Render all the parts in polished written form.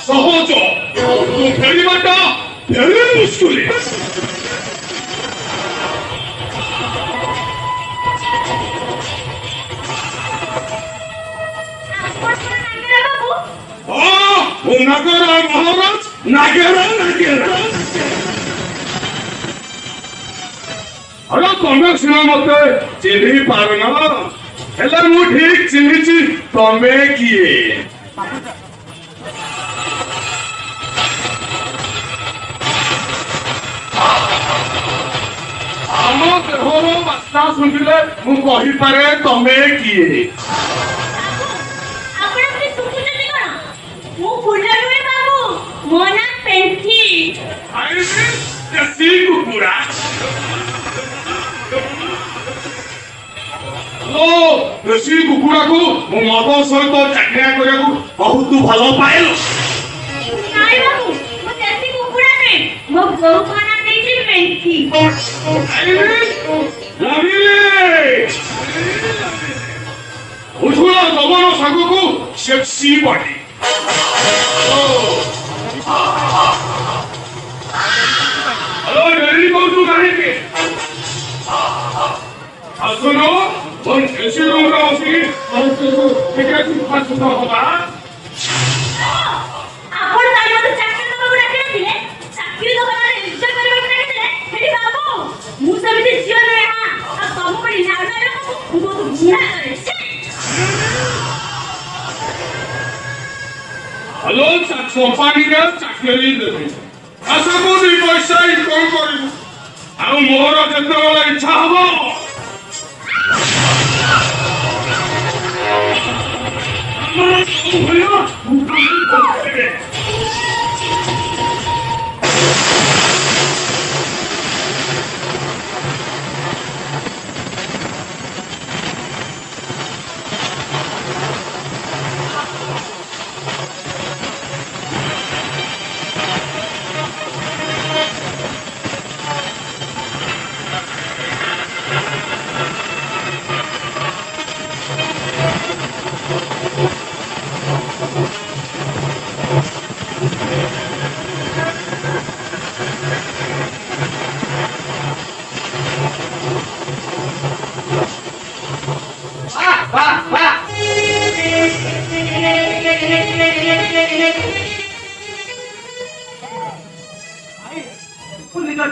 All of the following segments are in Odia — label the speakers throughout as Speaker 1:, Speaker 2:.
Speaker 1: সহজ ফেরিবাটা very মুশকিল নাগেরা মহারাজ নাগেরা আরে তমে সিনা মতে চিনি পার না হেলে মু ঠিক চিনিছি তমে কিয়ে ଆମ ଦେହର ବାସ୍ନା ଶୁଣିଲେ ମୁଁ କହିପାରେ ତମେ କିଏ ଦେଶୀ କୁକୁଡ଼ା ଦେଶୀ କୁକୁଡ଼ାକୁ ମୁଁ ମଦ ସହିତ ଚାକିରିଆ କରିବାକୁ ବହୁତ ଭଲ ପାଇଲ ଉଛୁଳା ଯବନ ସାଙ୍ଗକୁ ସେକ୍ସି ବଡି ହ୍ୟାଲୋ ଡେରି କରୁଛୁ କାହିଁକି ଆସୁନ ମୋର ଏସି ରୁମରେ ବସିକି ଟିକେ ସୁଖ ହବା ହ୍ୟାଲୋ କମ୍ପାନୀରେ ଚାକିରି ଦେବି ଆଶକୁ ଦୁଇ ପଇସା ଇନକମ୍ କରିବୁ ଆଉ ମୋର ଯେତେବେଳେ ଇଚ୍ଛା ହବ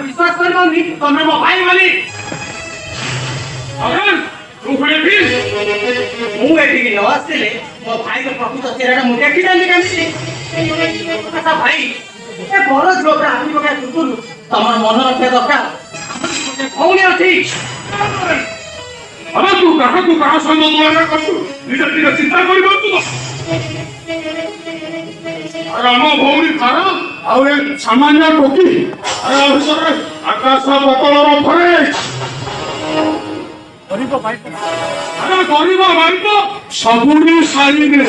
Speaker 1: विश्वास करो तमे मो भाई वाली अगन तू फिर भी मु एठी की नवासले मो भाई को प्रकृत चेहरा मु देखि जानि केमिति कथा भाई ए बड़ जोकरा आदमी बका सुतुल तमर मन रखे दरकार कौन अछि अरे तू कहा संग तुलना करतु निज चिंता करिबो तू राम भौरी थारा आउ ए सामान्य टोकी अरे अवसर आकाश पतलर फरे गरीब भाई अरे गरीब भाई तो सबुनी सारी ने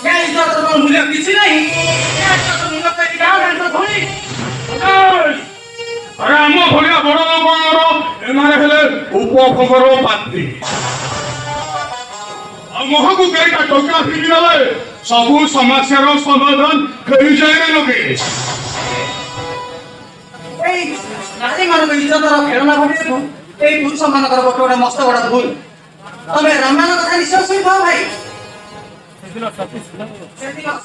Speaker 1: ये इज्जत तो मूल्य किसी नहीं ये इज्जत मूल्य पे गाँव है तो थोड़ी अरे आम भलिया बड़ लोकर एमाने हेले उपभोगर पात्री महकू कईटा टंका फिकी देले सबू समस्यार समाधान कई जाए लगे এই ନାରୀମାନଙ୍କ ଇଜ୍ଜତର ଖେଳନା ଭାବିବାକୁ ଏଇ ପୁରୁଷମାନଙ୍କର ଗୋଟେ ଗୋଟେ ମସ୍ତ ବଡ଼ ଭୁଲ। ତମେ ରାମାୟଣ କଥା ନିଶ୍ଚୟ ଶୁଣିଥାଅ ଭାଇ। ସେଦିନ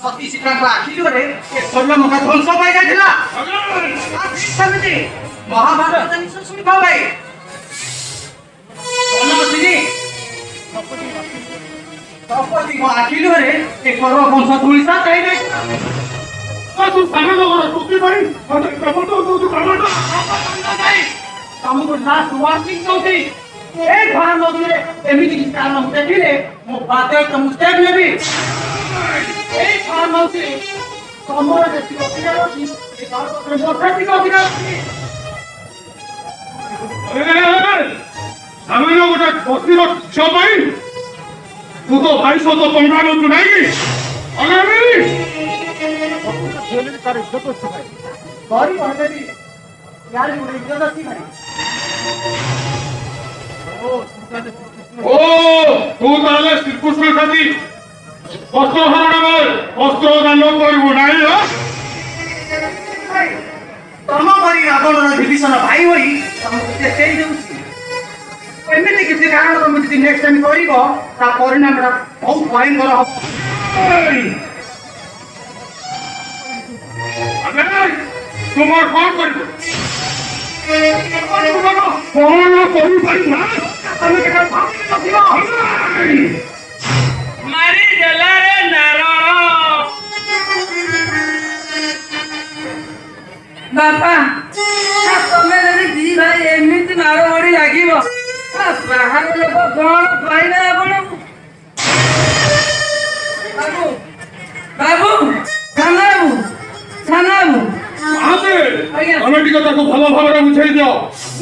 Speaker 1: ସତୀ ସୀତାଙ୍କ ଆଖି ଜୋରେ ଏ ସ୍ୱର୍ଣ୍ଣମୁଖା ଧ୍ୱଂସ ପାଇଯାଇଥିଲା। ସେମିତି ମହାଭାରତ କଥା ନିଶ୍ଚୟ ଶୁଣିଥାଅ ଭାଇ। ଦ୍ରୌପଦୀଙ୍କ ଆଖି ଜୋରେ ଏ କୌରବ ବଂଶ ଧୂଳିସା ଯାଇଯାଇଥିଲା।
Speaker 2: ତୁ ସାଙ୍ଗ ଚୁକ୍ତି ପାଇଁ
Speaker 1: ତମକୁ ଲାଷ୍ଟ ୱାର୍ନିଂ ଦଉଛି। ଏ ଘର ନଦୀରେ ଏମିତି କିଛି କାରଣ ମୁଁ ଦେଖିଲେ ମୁଁ ବାଧ୍ୟ ତମକୁ ଷ୍ଟେପ୍ ନେବି। এই ঘର ନଦୀରେ ତମର ଯେତିକି ଅଧିକାର ଅଛି ଏ ଘର ପାଖରେ ମୋର ସେତିକି ଅଧିକାର ଅଛି।
Speaker 2: ଆମେ ଗୋଟେ ବସ୍ତିର ଝିଅ ପାଇଁ ତୁ ତ ଭାଇ ସହିତ ପଙ୍ଗା ନଉଛୁ ନାଇଁ କି?
Speaker 1: ଗରିବ ହେଲେ ବି ୟାର ଗୋଟେ ଇଜ୍ଜତ ଅଛି ଭାଇ।
Speaker 2: ଓ ତୁ ତାହେଲେ ଶ୍ରୀକୃଷ୍ଣ ସାଥୀ ବସ୍ତ୍ରହରଣ ବସ୍ତ୍ର ଦାନ କରିବୁ ନାଇଁ?
Speaker 1: ତମ ପରି ରାବଣର ବିଭୀଷଣ ଭାଇ ହୋଇ ତମକୁ ଚେତେଇ ଦେଉଛି। ଏମିତି କିଛି କାରଣ ତମେ ଯଦି ନେକ୍ସଟ ଟାଇମ୍ କରିବ ତା ପରିଣାମଟା ବହୁତ ଭୟଙ୍କର ହବ।
Speaker 2: ତୁମର କଣ କରିବୁ? କଣ କରିପାରିବୁ ନା? ତମେ କେବେ ଭାବିନଥିବ।
Speaker 1: ମାରି ଦେଲାରେ ନାରଣ
Speaker 3: ବାପା ତମେ ଯଦି ଦି ଭାଇ ଏମିତି ମାର ମରି ଲାଗିବ ବାହାର ଲୋକ କଣ କହିବେ ଆପଣଙ୍କୁ? ବାବୁ ବାବୁ ସାନ ବାବୁ ସାନ ବାବୁ
Speaker 2: ତମେ ଟିକେ ତାକୁ ଭଲ ଭାବରେ ବୁଝେଇ ଦିଅ।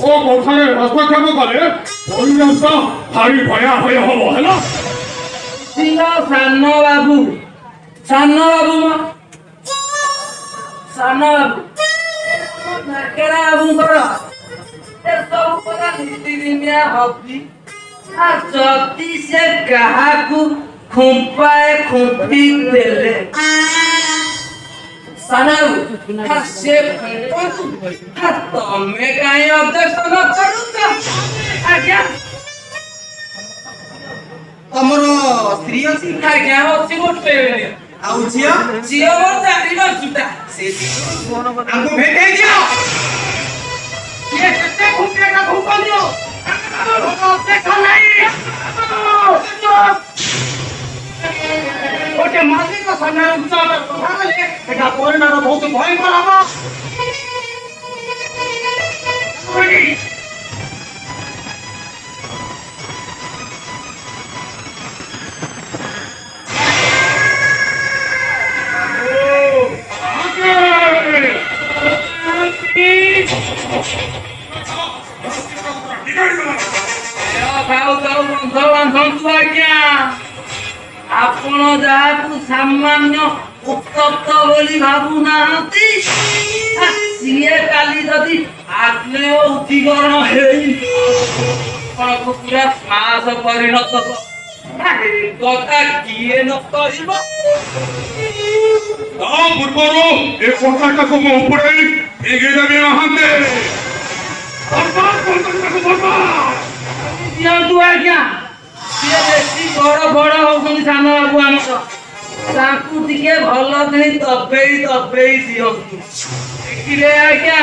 Speaker 2: ଓ କଥାରେ ହସ୍ତକ୍ଷେପ କଲେ ପରିବେଶ ଭାରି ଭୟାଭୟ ହବ ହେଲା।
Speaker 3: ସାନ ବାବୁ ସାନ ବାବୁ ସାନ ବାବୁ ନାକେରା ବାବୁଙ୍କର ଏସବୁ କଥା ନୀତିଦିନିଆ ହବି। ଯଦି ସେ କାହାକୁ ଖୁମ୍ପାଏ ଖୁମ୍ପି ଦେଲେ ସେ ତମେ କାହିଁ ଅବଜେକ୍ସନ କରୁଛ? ଆଜ୍ଞା
Speaker 1: ତମର ସ୍ତ୍ରୀ ଅଛି?
Speaker 3: ଆଜ୍ଞା ଅଛି ଗୋଟେ।
Speaker 1: ଆଉ ଝିଅ?
Speaker 3: ଝିଅ ମୋର 4 ବର୍ଷଟା।
Speaker 1: ତାଙ୍କୁ ଭେଟେଇ ଦିଅ। କେତେ ଖୁମ୍ପିଆଟା ଖୁମ୍ପନ୍ଦିଅ ଗୋଟେ ମାଲିକ ସାମ୍ନାରେ ଉଚ୍ଚ କଥା କଲେ ଏଟା ପରିଣାମ ବହୁତ ଭୟଙ୍କର ହବ।
Speaker 3: ଆପଣ ଯାହାକୁ ସାମାନ୍ୟ ଉତ୍ତପ୍ତ ବୋଲି ଭାବୁନାହାନ୍ତି ସିଏ କାଲି ଯଦି ଆଗ୍ନେୟ ଉଦ୍ଦୀକରଣ ହେଇ ଆପଣଙ୍କୁ ପୁରା ଶ୍ୱାସ ପରିଣତ କଥା କିଏ ନ କରିବ?
Speaker 2: ତା ପୂର୍ବରୁ ଏ ପତାକାକୁ ମୁଁ ଉପଡ଼େଇ ଏଗେଇ ଦେବି ମହାନ୍ତେ।
Speaker 3: ଦିଅନ୍ତୁ ଆଜ୍ଞା। ସିଏ ବେଶୀ ବଡ଼ ହଉଛନ୍ତି ସାନ ବାବୁ ଆମର। ତାଙ୍କୁ ଟିକେ ଭଲ କିଣି ଦବେଇ ଦିଅନ୍ତୁ। ଦେଖିଲେ ଆଜ୍ଞା